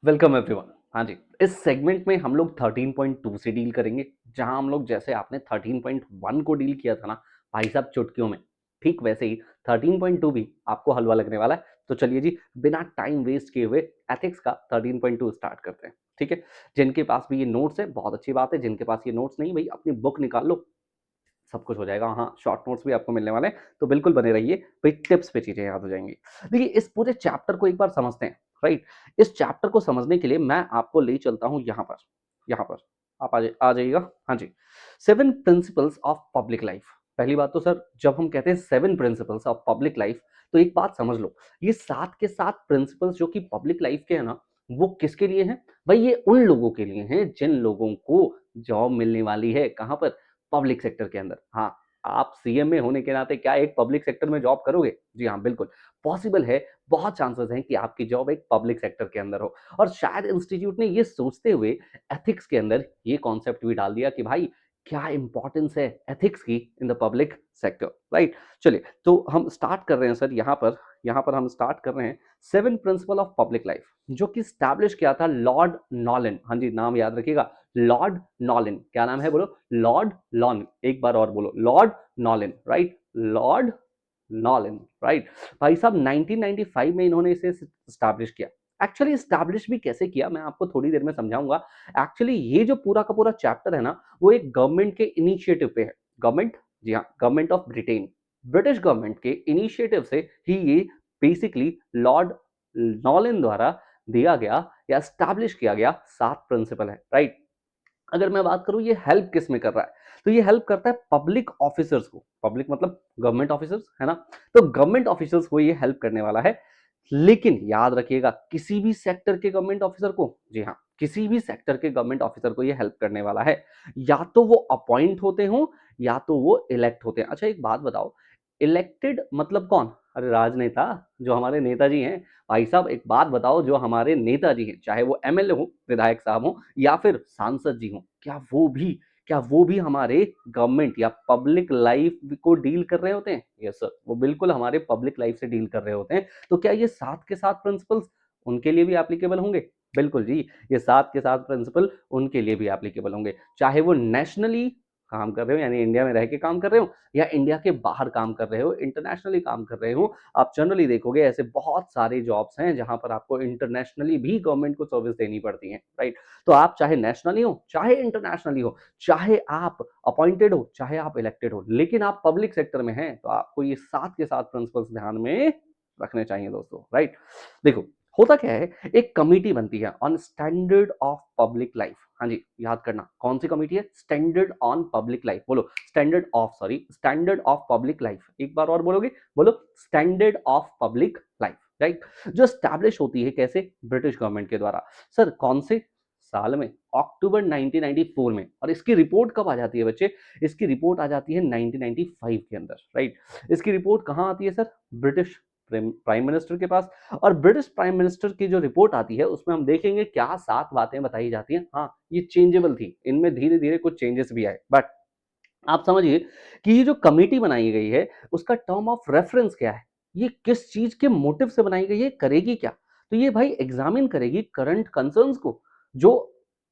Welcome everyone. हाँ जी, इस segment में हम लोग 13.2 से डील करेंगे, जहां हम लोग जैसे आपने 13.1 को डील किया था ना भाई साहब चुटकियों में, ठीक वैसे ही 13.2 भी आपको हलवा लगने वाला है। तो चलिए जी, बिना टाइम वेस्ट किए हुए एथिक्स का 13.2 स्टार्ट करते हैं। ठीक है, जिनके पास भी ये नोट्स है बहुत अच्छी बात है, जिनके पास ये नोट्स नहीं भाई अपनी बुक निकाल लो, सब कुछ हो जाएगा। हाँ, शॉर्ट नोट्स भी आपको मिलने वाले हैं, तो बिल्कुल बने रहिए भाई, टिप्स पे चीजें याद हो जाएंगी। देखिए, इस पूरे चैप्टर को एक बार समझते हैं। राइट, इस चैप्टर को समझने के लिए मैं आपको ले चलता हूं यहाँ पर आप आ जाइएगा। हाँ जी, 7 प्रिंसिपल्स ऑफ पब्लिक लाइफ। पहली बात तो सर, जब हम कहते हैं 7 प्रिंसिपल्स ऑफ पब्लिक लाइफ, तो एक बात समझ लो, ये 7 के 7 प्रिंसिपल्स जो कि पब्लिक लाइफ के है ना, वो किसके लिए हैं भाई? ये उन लोगों के लिए हैं जिन लोगों को जॉब मिलने वाली है। कहां पर? पब्लिक सेक्टर के अंदर। हाँ, आप सीएमए होने के नाते क्या एक पब्लिक सेक्टर में जॉब करोगे? जी हाँ, बिल्कुल पॉसिबल है। बहुत चांसेस हैं कि आपकी जॉब एक पब्लिक सेक्टर के अंदर हो। और शायद इंस्टीट्यूट ने ये सोचते हुए एथिक्स के अंदर ये कॉन्सेप्ट भी डाल दिया कि भाई क्या इंपॉर्टेंस है एथिक्स की in the public sector. Right, चलिए तो हम स्टार्ट कर रहे हैं सर। यहाँ पर हम स्टार्ट कर रहे हैं 7 प्रिंसिपल ऑफ पब्लिक लाइफ, जो कि स्टैब्लिश किया था लॉर्ड नॉलन। हाँ जी, नाम याद रखिएगा, लॉर्ड नॉलन। क्या नाम है बोलो? Lord lawn. एक बार और बोलो, Lord Nolan. Right, Lord Nolan. Right भाई साहब, 1995 में इन्होंने इसे स्टैब्लिश किया। एक्चुअली स्टैब्लिश भी कैसे किया मैं आपको थोड़ी देर में समझाऊंगा। एक्चुअली ये जो पूरा का पूरा चैप्टर है ना, वो एक गवर्नमेंट के इनिशिएटिव पे है। गवर्नमेंट, जी हाँ, government of Britain, British government के इनिशिएटिव से ही ये बेसिकली लॉर्ड नॉलन द्वारा दिया गया या स्टैब्लिश किया गया 7 प्रिंसिपल है। राइट, अगर मैं बात करूं ये हेल्प किस में कर रहा है, तो ये हेल्प करता है पब्लिक ऑफिसर्स को। पब्लिक मतलब गवर्नमेंट ऑफिसर्स, है ना? तो गवर्नमेंट ऑफिसर्स को ये हेल्प करने वाला है। लेकिन याद रखिएगा, किसी भी सेक्टर के गवर्नमेंट ऑफिसर को, जी हाँ, किसी भी सेक्टर के गवर्नमेंट ऑफिसर को ये हेल्प करने वाला है। या तो वो अपॉइंट होते हो या तो वो इलेक्ट होते हैं। अच्छा एक बात बताओ, इलेक्टेड मतलब कौन? अरे राजनेता, जो हमारे नेताजी हैं। भाई साहब एक बात बताओ, जो हमारे नेताजी हैं, चाहे वो एमएलए हो, विधायक साहब हो, या फिर सांसद जी हो, क्या वो भी हमारे गवर्नमेंट या पब्लिक लाइफ को डील कर रहे होते हैं? यस सर, वो बिल्कुल हमारे पब्लिक लाइफ से डील कर रहे होते हैं। तो क्या ये 7 के 7 प्रिंसिपल्स उनके लिए भी एप्लीकेबल होंगे? बिल्कुल जी, ये 7 के 7 प्रिंसिपल उनके लिए भी एप्लीकेबल होंगे, चाहे वो नेशनली काम कर रहे हो, यानी इंडिया में रह के काम कर रहे हो, या इंडिया के बाहर काम कर रहे हो, इंटरनेशनली काम कर रहे हो। आप जनरली देखोगे ऐसे बहुत सारे जॉब्स हैं जहां पर आपको इंटरनेशनली भी गवर्नमेंट को सर्विस देनी पड़ती है। राइट, तो आप चाहे नेशनली हो चाहे इंटरनेशनली हो, चाहे आप अपॉइंटेड हो चाहे आप इलेक्टेड हो, लेकिन आप पब्लिक सेक्टर में हैं, तो आपको ये 7 के 7 प्रिंसिपल्स ध्यान में रखने चाहिए दोस्तों। राइट, देखो होता क्या है, एक कमिटी बनती है on standard of public life. हाँ जी, याद करना कौन सी कमिटी है? Standard on public life. बोलो स्टैंडर्ड ऑफ पब्लिक लाइफ। एक बार और बोलोगे, बोलो standard of public life. Right, जो स्टैब्लिश होती है कैसे? ब्रिटिश गवर्नमेंट के द्वारा। सर कौन से साल में? अक्टूबर 1994 में। और इसकी रिपोर्ट कब आ जाती है बच्चे? इसकी रिपोर्ट आ जाती है 1995 के अंदर। राइट, इसकी रिपोर्ट कहाँ आती है सर? ब्रिटिश प्राइम मिनिस्टर के पास। और ब्रिटिश प्राइम मिनिस्टर की जो रिपोर्ट आती है उसमें हम देखेंगे क्या 7 बातें बताई जाती हैं। हाँ, ये चेंजेबल थी, इनमें धीरे धीरे कुछ चेंजेस भी आए, बट आप समझिए कि ये जो कमेटी बनाई गई है उसका टर्म ऑफ रेफरेंस क्या है, ये किस चीज के मोटिव से बनाई गई है, करेगी क्या? तो ये भाई एग्जामिन करेगी करंट कंसर्न्स को, जो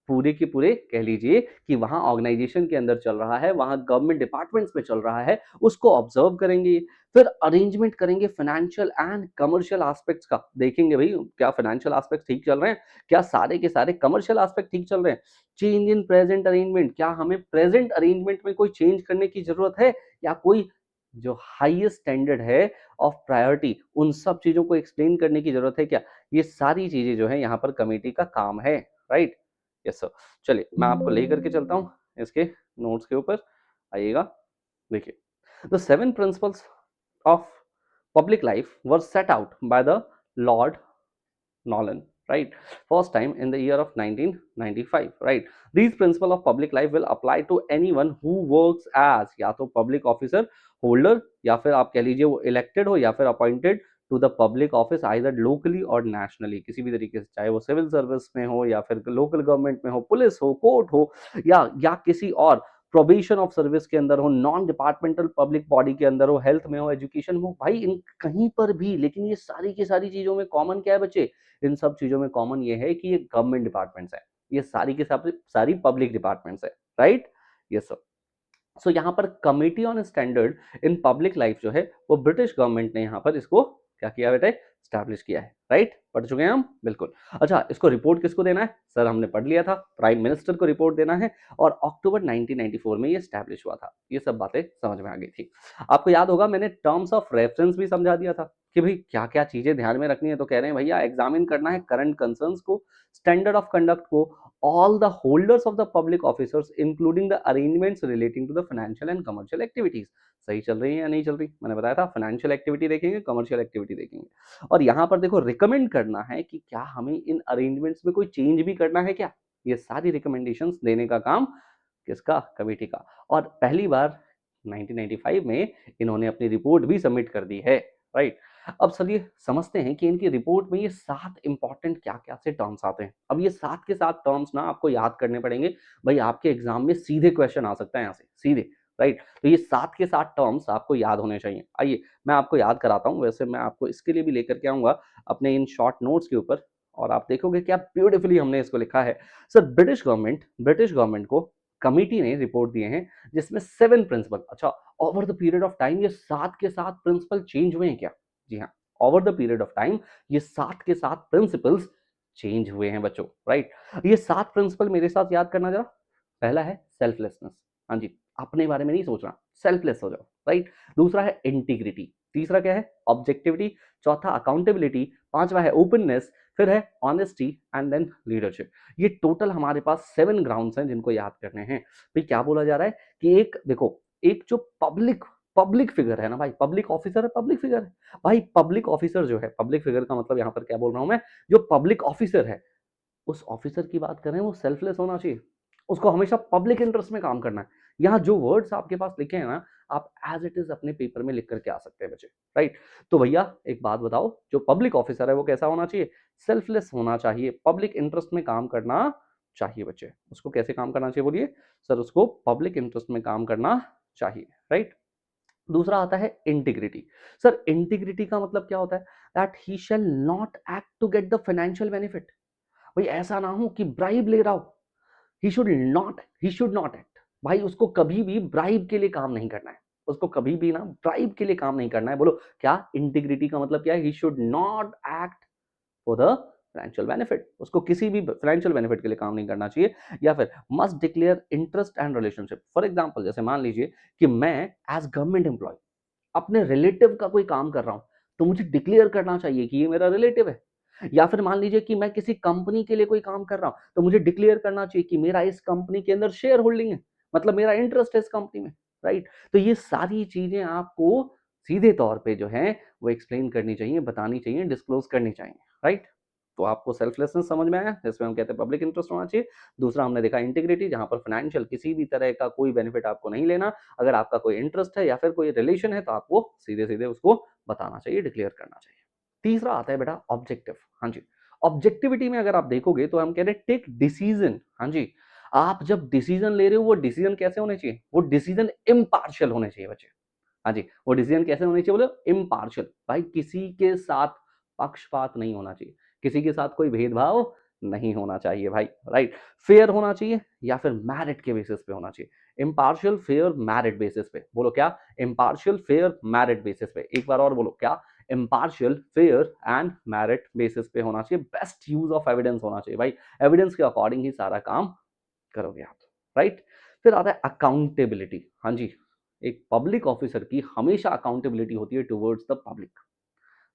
पूरे के पूरे कह लीजिए कि वहां ऑर्गेनाइजेशन के अंदर चल रहा है, वहां गवर्नमेंट डिपार्टमेंट्स में चल रहा है, उसको ऑब्जर्व करेंगे। फिर अरेंजमेंट करेंगे फाइनेंशियल एंड कमर्शियल एस्पेक्ट्स का, देखेंगे भाई क्या फाइनेंशियल एस्पेक्ट ठीक चल रहे हैं, क्या सारे के सारे कमर्शियल एस्पेक्ट ठीक चल रहे हैं। चेंज इन प्रेजेंट अरेंजमेंट, क्या हमें प्रेजेंट अरेंजमेंट में कोई चेंज करने की जरूरत है, या कोई जो हाईएस्ट स्टैंडर्ड है ऑफ प्रायोरिटी, उन सब चीजों को एक्सप्लेन करने की जरूरत है क्या? ये सारी चीजें जो है यहाँ पर कमेटी का काम है। Right, yes sir. चलिए मैं आपको लेकर के चलता हूँ इसके नोट्स के ऊपर, आइएगा। देखिए, the 7 principles of public life were set out by the Lord Nolan, right? First time in the year of 1995, right? These principles of public life will apply to anyone who works as या तो public officer holder, या फिर आप कह लीजिए वो elected हो या फिर appointed to the public office either locally और नेशनली, किसी भी तरीके से, चाहे वो सिविल सर्विस में हो या फिर लोकल गवर्नमेंट में हो, पुलिस हो, कोर्ट हो, या किसी और प्रोबेशन ऑफ सर्विस के अंदर हो, नॉन डिपार्टमेंटल पब्लिक बॉडी के अंदर हो, हेल्थ में हो, एजुकेशन में हो, भाई इन कहीं पर भी, लेकिन ये सारी की सारी चीजों में कॉमन क्या है बच्चे? इन सब चीजों में कॉमन ये है कि ये गवर्नमेंट डिपार्टमेंट्स है, ये सारी की सारी पब्लिक डिपार्टमेंट्स है, राइट? ये सब। सो यहाँ पर committee on standard in public life जो है वो ब्रिटिश गवर्नमेंट ने यहाँ पर इसको क्या किया बेटे? स्टैब्लिश किया है, राइट? पढ़ चुके हैं हम, बिल्कुल। अच्छा, इसको रिपोर्ट किसको देना है? सर हमने पढ़ लिया था, प्राइम मिनिस्टर को रिपोर्ट देना है, और अक्टूबर 1994 में ये स्टैब्लिश हुआ था। ये सब बातें समझ में आ गई थी। आपको याद होगा मैंने टर्म्स ऑफ रेफरेंस भी समझा दिया था कि भाई क्या क्या चीजें ध्यान में रखनी है। तो कह रहे हैं भैया एग्जामिन करना है करंट कंसर्न्स को, स्टैंडर्ड ऑफ कंडक्ट को, all the holders of the public officers including the arrangements relating to the financial and commercial activities। सही चल रही है या नहीं चल रही? मैंने बताया था फाइनेंशियल एक्टिविटी देखेंगे, कमर्शियल एक्टिविटी देखेंगे। और यहाँ पर देखो रिकमेंड करना है कि क्या हमें इन अरेंजमेंट्स में कोई चेंज भी करना है क्या? ये सारी रिकमेंडेशंस देने का काम किसका? कमेटी का। और पहली बार 1995 में इन्होंने अपनी रिपोर्ट भी सबमिट कर दी है, राइट? अब चलिए समझते हैं कि इनकी रिपोर्ट में ये 7 इंपॉर्टेंट क्या-क्या से टर्म्स आते हैं। अब ये 7 के 7 टर्म्स ना आपको याद करने पड़ेंगे। भाई आपके एग्जाम में सीधे क्वेश्चन आ सकता है यहाँ से, सीधे, राइट? तो ये 7 के 7 टर्म्स आपको याद होने चाहिए। आइए मैं आपको याद कराता हूँ। वैसे मैं आपको इसके लिए भी लेकर के आऊँगा अपने इन शॉर्ट नोट्स के ऊपर, और आप देखोगे क्या ब्यूटीफुली हमने इसको लिखा है। सर ब्रिटिश गवर्नमेंट को कमिटी ने रिपोर्ट दिए हैं जिसमें 7 प्रिंसिपल। अच्छा, over the period of time ये 7 के 7 प्रिंसिपल चेंज हुए हैं क्या? जी हाँ, over the period of time ये 7 के 7 प्रिंसिपल्स चेंज हुए हैं बच्चों, राइट? ये 7 प्रिंसिपल मेरे साथ याद करना जरा। पहला है सेल्फलेसनेस, हाँ जी, अपने बारे में नहीं सोचना, सेल्फलेस हो जाओ, राइट? दूसरा है इंटीग्रिटी, तीसरा क्या है? ऑब्जेक्टिविटी, चौथा अकाउंटेबिलिटी, पांचवा है ओपननेस, फिर है ऑनेस्टी एंड देन लीडरशिप। ये टोटल हमारे पास 7 ग्राउंड्स हैं जिनको याद करने हैं। भाई क्या बोला जा रहा है कि एक देखो, एक जो पब्लिक पब्लिक फिगर है ना भाई, पब्लिक ऑफिसर है, पब्लिक फिगर है भाई। पब्लिक ऑफिसर जो है, पब्लिक फिगर का मतलब यहाँ पर क्या बोल रहा हूं मैं, जो पब्लिक ऑफिसर है उस ऑफिसर की बात कर रहे हैं, वो सेल्फलेस होना चाहिए, उसको हमेशा पब्लिक इंटरेस्ट में काम करना है। यहाँ जो वर्ड्स आपके पास लिखे हैं ना, आप एज इट इज अपने पेपर में लिख करके आ सकते हैं बच्चे, राइट? तो भैया एक बात बताओ, जो पब्लिक ऑफिसर है वो कैसा होना चाहिए? सेल्फलेस होना चाहिए, पब्लिक इंटरेस्ट में काम करना चाहिए बच्चे। उसको कैसे काम करना चाहिए बोलिए? सर उसको पब्लिक इंटरेस्ट में काम करना चाहिए, राइट? दूसरा आता है इंटीग्रिटी। सर इंटीग्रिटी का मतलब क्या होता है? That he shall not act to get the financial benefit. भाई ऐसा ना हो कि ब्राइब ले रहा हो, ही शुड नॉट एक्ट। भाई उसको कभी भी ब्राइब के लिए काम नहीं करना है, उसको कभी भी ना ब्राइब के लिए काम नहीं करना है। बोलो क्या इंटीग्रिटी का मतलब क्या है? He should not act for the financial benefit, उसको किसी भी फाइनेंशियल बेनिफिट के लिए काम नहीं करना चाहिए। या फिर must declare interest and relationship. For example जैसे मान लीजिए कि मैं एज गवर्नमेंट एम्प्लॉय अपने रिलेटिव का कोई काम कर रहा हूं, तो मुझे डिक्लेयर करना चाहिए कि ये मेरा रिलेटिव है। या फिर मान लीजिए कि मैं किसी कंपनी के लिए कोई काम कर रहा हूं, तो मुझे डिक्लेयर करना चाहिए कि मेरा इस कंपनी के अंदर शेयर होल्डिंग है, मतलब मेरा इंटरेस्ट है इस कंपनी में, राइट? तो ये सारी चीजें आपको सीधे तौर पे जो है वो एक्सप्लेन करनी चाहिए, बतानी चाहिए, डिस्क्लोज करनी चाहिए, राइट? तो आपको सेल्फलेसनेस समझ में आया, जिसमें हम कहते हैं पब्लिक इंटरेस्ट होना चाहिए। दूसरा हमने देखा इंटीग्रिटी, जहां पर फाइनेंशियल किसी भी तरह का कोई बेनिफिट आपको नहीं लेना। अगर आपका कोई इंटरेस्ट है या फिर कोई रिलेशन है तो आपको सीधे सीधे उसको बताना चाहिए, डिक्लेयर करना चाहिए। तीसरा आता है बेटा ऑब्जेक्टिव। हाँ जी, ऑब्जेक्टिविटी में अगर आप देखोगे तो हम कह रहे हैं टेक डिसीजन। हाँ जी, आप जब डिसीजन ले रहे हो वो डिसीजन कैसे होने चाहिए? वो डिसीजन इम्पार्शियल होने चाहिए बच्चे। हाँ जी, वो डिसीजन कैसे होनी चाहिए बोले? इम्पार्शियल। भाई किसी के साथ पक्षपात नहीं होना चाहिए, किसी के साथ कोई भेदभाव नहीं होना चाहिए भाई, राइट? फेयर होना चाहिए या फिर मेरिट के बेसिस पे होना चाहिए। इम्पार्शियल, फेयर, मेरिट बेसिस पे। बोलो क्या? इम्पार्शियल, फेयर, मेरिट बेसिस पे। एक बार और बोलो क्या? Impartial, fair and merit basis पे होना चाहिए। बेस्ट यूज ऑफ एविडेंस होना चाहिए भाई, एविडेंस के अकॉर्डिंग ही सारा काम करोगे आप, राइट? फिर आता है अकाउंटेबिलिटी। हाँ जी, एक पब्लिक ऑफिसर की हमेशा अकाउंटेबिलिटी होती है टुवर्ड्स द पब्लिक।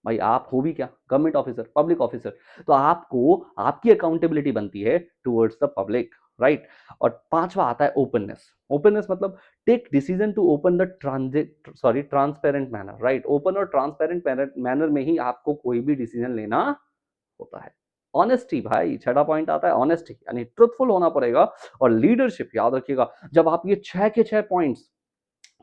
भाई आप हो भी क्या? गवर्नमेंट ऑफिसर, पब्लिक ऑफिसर, तो आपको आपकी अकाउंटेबिलिटी बनती है टुवर्ड्स द पब्लिक, राइट? और पांचवा आता है ओपननेस। ओपननेस मतलब take decision to open the transparent manner, right? Open और ट्रांसपेरेंट मैनर में ही आपको कोई भी डिसीजन लेना होता है। ऑनेस्टी भाई, छठा पॉइंट आता है ऑनेस्टी, यानी ट्रुथफुल होना पड़ेगा। और लीडरशिप याद रखिएगा, जब आप ये 6 के 6 पॉइंट्स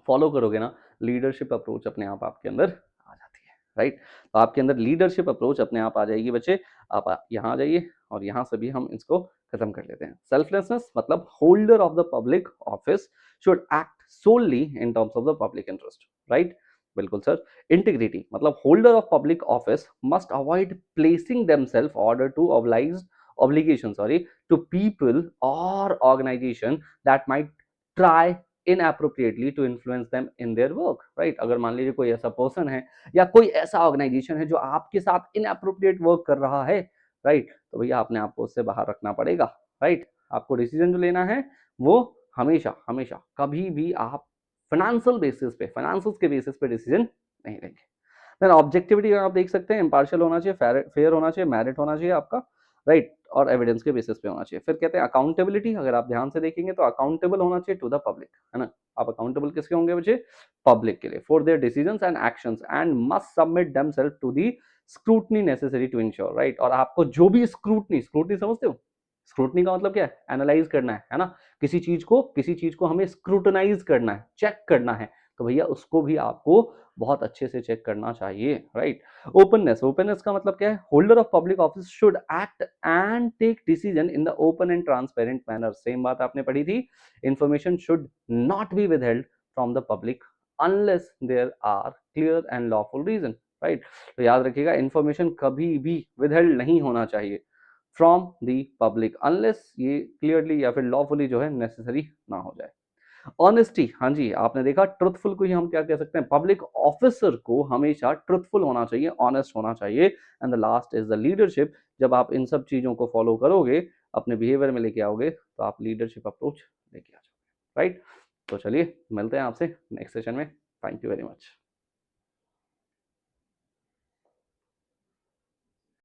फॉलो करोगे ना, लीडरशिप अप्रोच अपने आप आपके अंदर आ जाती है, राइट। तो आपके अंदर लीडरशिप अप्रोच अपने आप आ जाएगी बच्चे। आप यहाँ आ जाइए और यहाँ से भी हम इसको खत्म कर लेते हैं। सेल्फलेसनेस मतलब holder of the public office should act solely in terms of the public interest, right. बिल्कुल सर। इंटीग्रिटी मतलब holder of public office must avoid placing themselves order to oblige obligation sorry to people or organization that might try inappropriately to influence them in their work, right। अगर मान लीजिए कोई ऐसा person है या कोई ऐसा ऑर्गेनाइजेशन है जो आपके साथ इनअप्रोप्रिएट वर्क कर रहा है, राइट, तो भैया अपने आप को उससे बाहर रखना पड़ेगा, राइट। आपको डिसीजन जो लेना है वो हमेशा हमेशा कभी भी आप फाइनेंशियल बेसिस पे, फाइनेंशियल के बेसिस पे डिसीजन नहीं लेंगे। देन ऑब्जेक्टिविटी आप देख सकते हैं, इम्पार्शियल होना चाहिए, फेयर होना चाहिए, मेरिट होना चाहिए आपका, राइट, और एविडेंस के बेसिस पे होना चाहिए। फिर कहते हैं अकाउंटेबिलिटी, अगर आप ध्यान से देखेंगे तो अकाउंटेबल होना चाहिए टू द पब्लिक, है ना। आप अकाउंटेबल किसके होंगे बच्चे? पब्लिक के लिए, for their decisions and actions and must submit themselves to the scrutiny necessary to ensure, right. और आपको जो भी स्क्रूटनी, स्क्रूटनी समझते हो? स्क्रूटनी का मतलब क्या है? एनालाइज करना है ना। किसी चीज को हमें स्क्रूटनाइज करना है, चेक करना है, तो भैया उसको भी आपको बहुत अच्छे से चेक करना चाहिए, राइट। ओपननेस, ओपननेस का मतलब क्या है? Holder of public office should act and take decision in the open and transparent manner. Same बात आपने पढ़ी थी। Information should not be withheld from the public unless there are clear and lawful reason, right. तो याद रखिएगा, information कभी भी withheld नहीं होना चाहिए फ्रॉम द पब्लिक अनलेस ये क्लियरली या फिर लॉफुली जो है नेसेसरी ना हो जाए। ऑनेस्टी, हाँ जी, आपने देखा ट्रुथफुल को ही हम क्या कह सकते हैं? पब्लिक ऑफिसर को हमेशा ट्रुथफुल होना चाहिए, ऑनेस्ट होना चाहिए। And the last is the leadership. जब आप इन सब चीजों को फॉलो करोगे, अपने बिहेवियर में लेके आओगे, तो आप लीडरशिप अप्रोच लेके आ जाओगे, राइट। तो चलिए मिलते हैं आपसे नेक्स्ट सेशन में। Thank you very much.